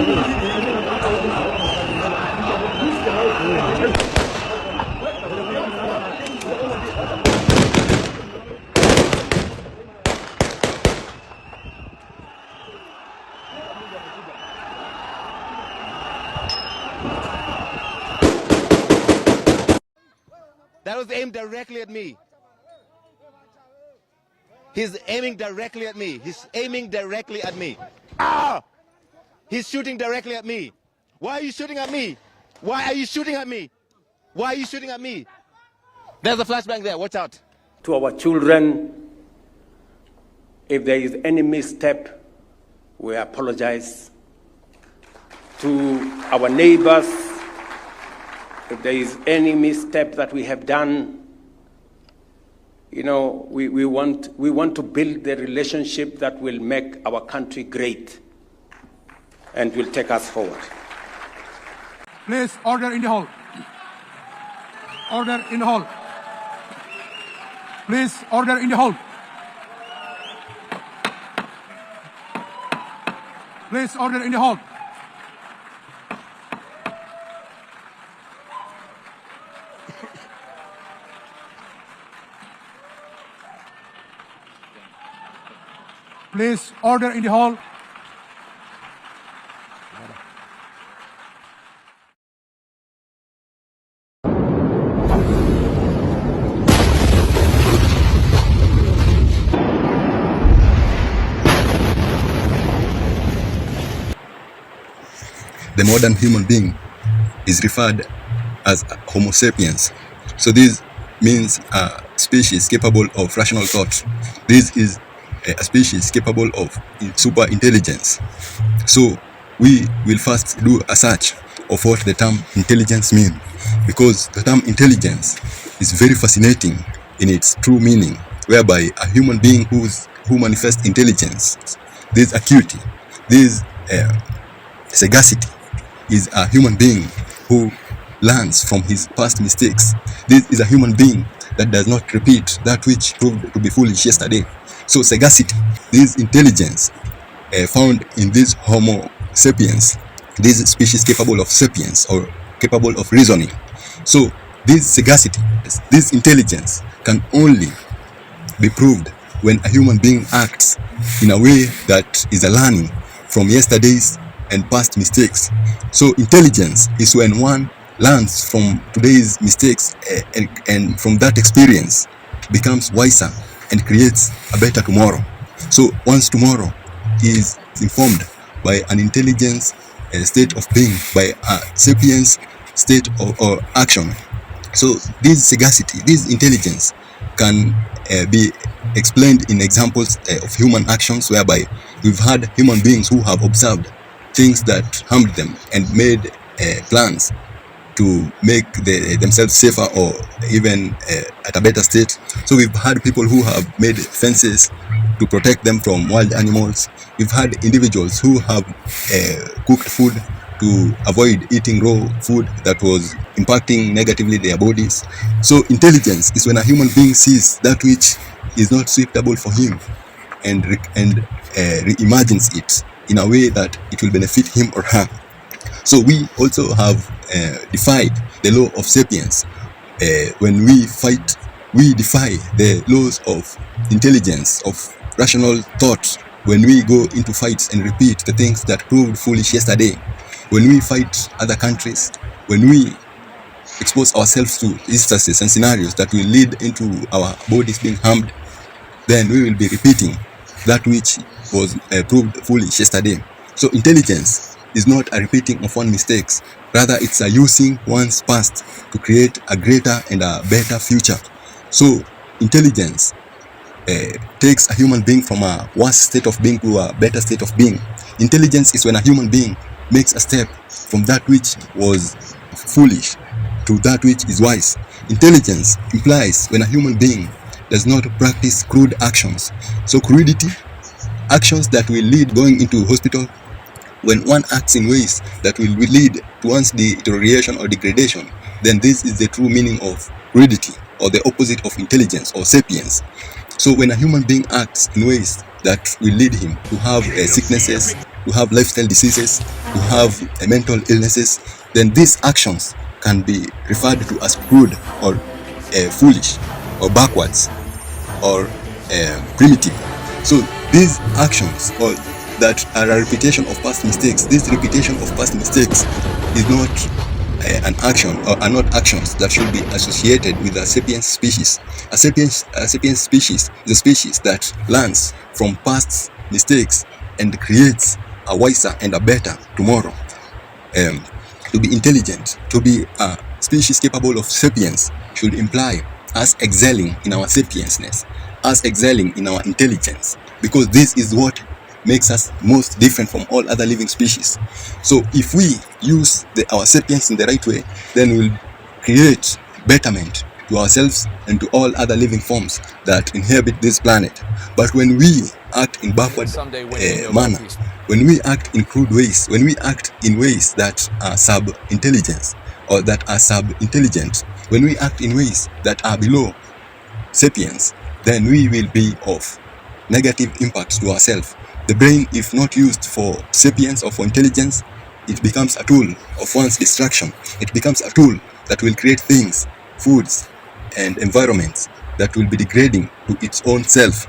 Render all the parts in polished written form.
That was aimed directly at me. He's aiming directly at me. He's aiming directly at me. Ah! He's shooting directly at me. Why are you shooting at me? Why are you shooting at me? Why are you shooting at me? There's a flashbang there. Watch out. To our children, if there is any misstep, we apologize. To our neighbors, if there is any misstep that we have done, you know, we want to build the relationship that will make our country great and will take us forward. Please, order in the hall. Order in the hall. Please, order in the hall. Please, order in the hall. Please, order in the hall. The modern human being is referred as Homo sapiens. So this means a species capable of rational thought. This is a species capable of super intelligence. So we will first do a search of what the term intelligence means, because the term intelligence is very fascinating in its true meaning, whereby a human being who manifests intelligence, this acuity, this sagacity, is a human being who learns from his past mistakes. This is a human being that does not repeat that which proved to be foolish yesterday. So sagacity, this intelligence found in this Homo sapiens, this species capable of sapience or capable of reasoning. So this sagacity, this intelligence can only be proved when a human being acts in a way that is a learning from yesterday's and past mistakes. So intelligence is when one learns from today's mistakes and from that experience becomes wiser and creates a better tomorrow. So once tomorrow is informed by an intelligence state of being, by a sapiens state or action. So this sagacity, this intelligence can be explained in examples of human actions, whereby we've had human beings who have observed things that harmed them and made plans to make themselves safer or even at a better state. So we've had people who have made fences to protect them from wild animals. We've had individuals who have cooked food to avoid eating raw food that was impacting negatively their bodies. So intelligence is when a human being sees that which is not suitable for him and reimagines it in a way that it will benefit him or her. So we also have defied the law of sapiens. When we fight, we defy the laws of intelligence, of rational thought, when we go into fights and repeat the things that proved foolish yesterday. When we fight other countries, when we expose ourselves to instances and scenarios that will lead into our bodies being harmed, then we will be repeating that which was proved foolish yesterday. So intelligence is not a repeating of one's mistakes. Rather, it's a using one's past to create a greater and a better future. So intelligence takes a human being from a worse state of being to a better state of being. Intelligence is when a human being makes a step from that which was foolish to that which is wise. Intelligence implies when a human being does not practice crude actions. So crudity, actions that will lead going into hospital, when one acts in ways that will lead to one's deterioration or degradation, then this is the true meaning of crudity, or the opposite of intelligence or sapience. So when a human being acts in ways that will lead him to have sicknesses, who have lifestyle diseases, who have mental illnesses, then these actions can be referred to as crude or foolish or backwards or primitive. So these actions or that are a repetition of past mistakes, this repetition of past mistakes is not an action or are not actions that should be associated with a sapiens species. A sapiens species is a species that learns from past mistakes and creates a wiser and a better tomorrow. To be intelligent, to be a species capable of sapience should imply us excelling in our sapiensness, us excelling in our intelligence, because this is what makes us most different from all other living species. So if we use our sapience in the right way, then we'll create betterment to ourselves and to all other living forms that inhabit this planet. But when we act in backward manner, when we act in crude ways, when we act in ways that are sub-intelligence or that are sub-intelligent, when we act in ways that are below sapiens, then we will be of negative impact to ourselves. The brain, if not used for sapience or for intelligence, it becomes a tool of one's destruction. It becomes a tool that will create things, foods, and environments that will be degrading to its own self.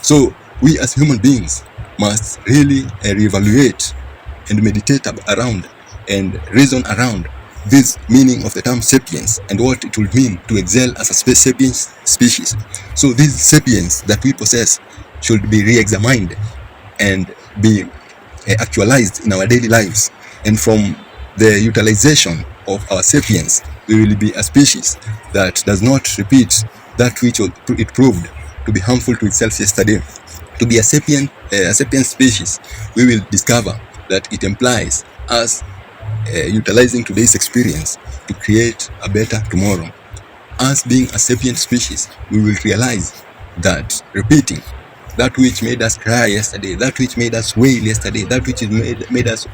So we as human beings must really reevaluate and meditate around and reason around this meaning of the term sapiens and what it will mean to excel as a sapiens species. So these sapiens that we possess should be re-examined and be actualized in our daily lives. And from the utilization of our sapiens, we will be a species that does not repeat that which it proved to be harmful to itself yesterday. To be a sapient species, we will discover that it implies us utilizing today's experience to create a better tomorrow. Us being a sapient species, we will realize that repeating that which made us cry yesterday, that which made us wail yesterday, that which made us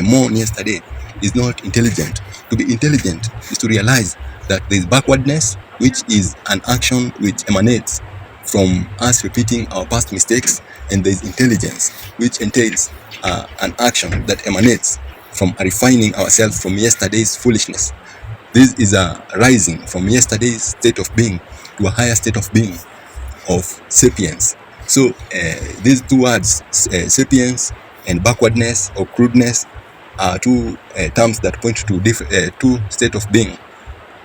mourn yesterday is not intelligent. To be intelligent is to realize that there is backwardness, which is an action which emanates from us repeating our past mistakes, and there is intelligence, which entails an action that emanates from refining ourselves from yesterday's foolishness. This is a rising from yesterday's state of being to a higher state of being of sapience. So these two words, sapience and backwardness or crudeness, are two terms that point to two states of being.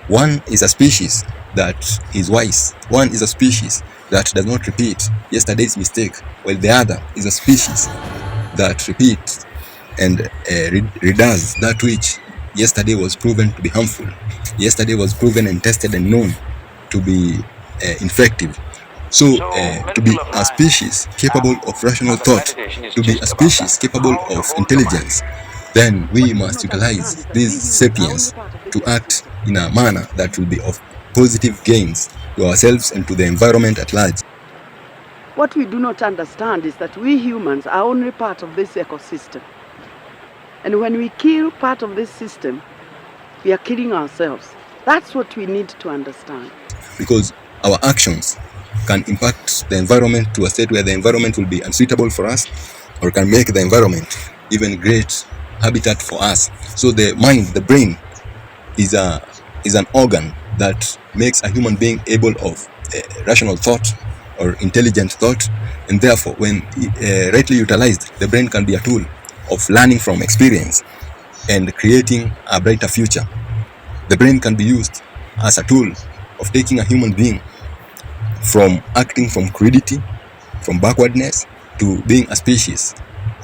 One is a species that is wise. One is a species that does not repeat yesterday's mistake, while the other is a species that repeats and redoes that which yesterday was proven to be harmful. Yesterday was proven and tested and known to be infective. So to be a species capable of rational thought, to be a species capable of intelligence, then we must utilize these sapiens to act in a manner that will be of positive gains to ourselves and to the environment at large. What we do not understand is that we humans are only part of this ecosystem. And when we kill part of this system, we are killing ourselves. That's what we need to understand. Because our actions can impact the environment to a state where the environment will be unsuitable for us, or can make the environment even great habitat for us. So the mind, the brain, is an organ that makes a human being able of rational thought or intelligent thought, and therefore when rightly utilized, the brain can be a tool of learning from experience and creating a brighter future. The brain can be used as a tool of taking a human being from acting from crudity, from backwardness, to being a species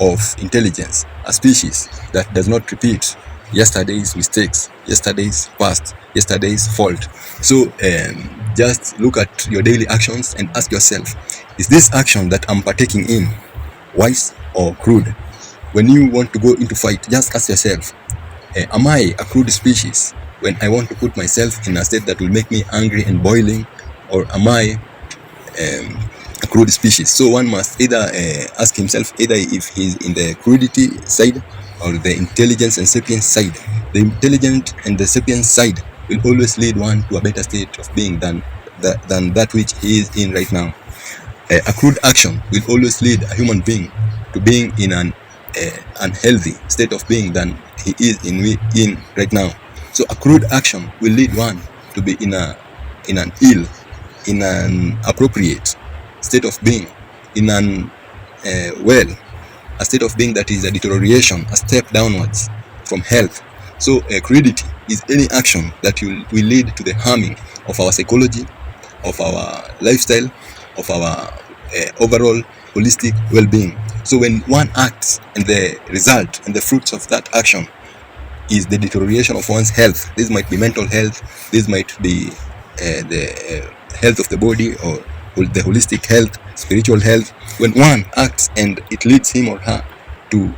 of intelligence, a species that does not repeat yesterday's mistakes, yesterday's past, yesterday's fault. So just look at your daily actions and ask yourself, is this action that I'm partaking in wise or crude? When you want to go into fight, just ask yourself, am I a crude species when I want to put myself in a state that will make me angry and boiling, or am I a crude species? So one must either ask himself either if he's in the crudity side or the intelligence and sapience side. The intelligent and the sapience side will always lead one to a better state of being than that which he is in right now. A crude action will always lead a human being to being in an unhealthy state of being than he is in right now. So a crude action will lead one to be in an appropriate state of being, in an a state of being that is a deterioration, a step downwards from health. So crudity is any action that will lead to the harming of our psychology, of our lifestyle, of our overall holistic well-being. So when one acts and the result and the fruits of that action is the deterioration of one's health, this might be mental health, this might be the health of the body, or the holistic health, spiritual health. When one acts and it leads him or her to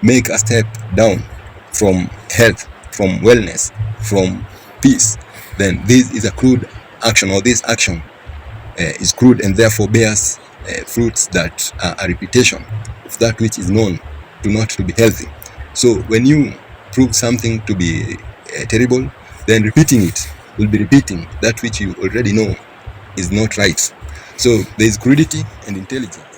make a step down from health, from wellness, from peace, then this is a crude action, or this action is crude and therefore bears fruits that are a repetition of that which is known not to be healthy. So when you prove something to be terrible, then repeating it will be repeating that which you already know is not right. So there is crudity and intelligence.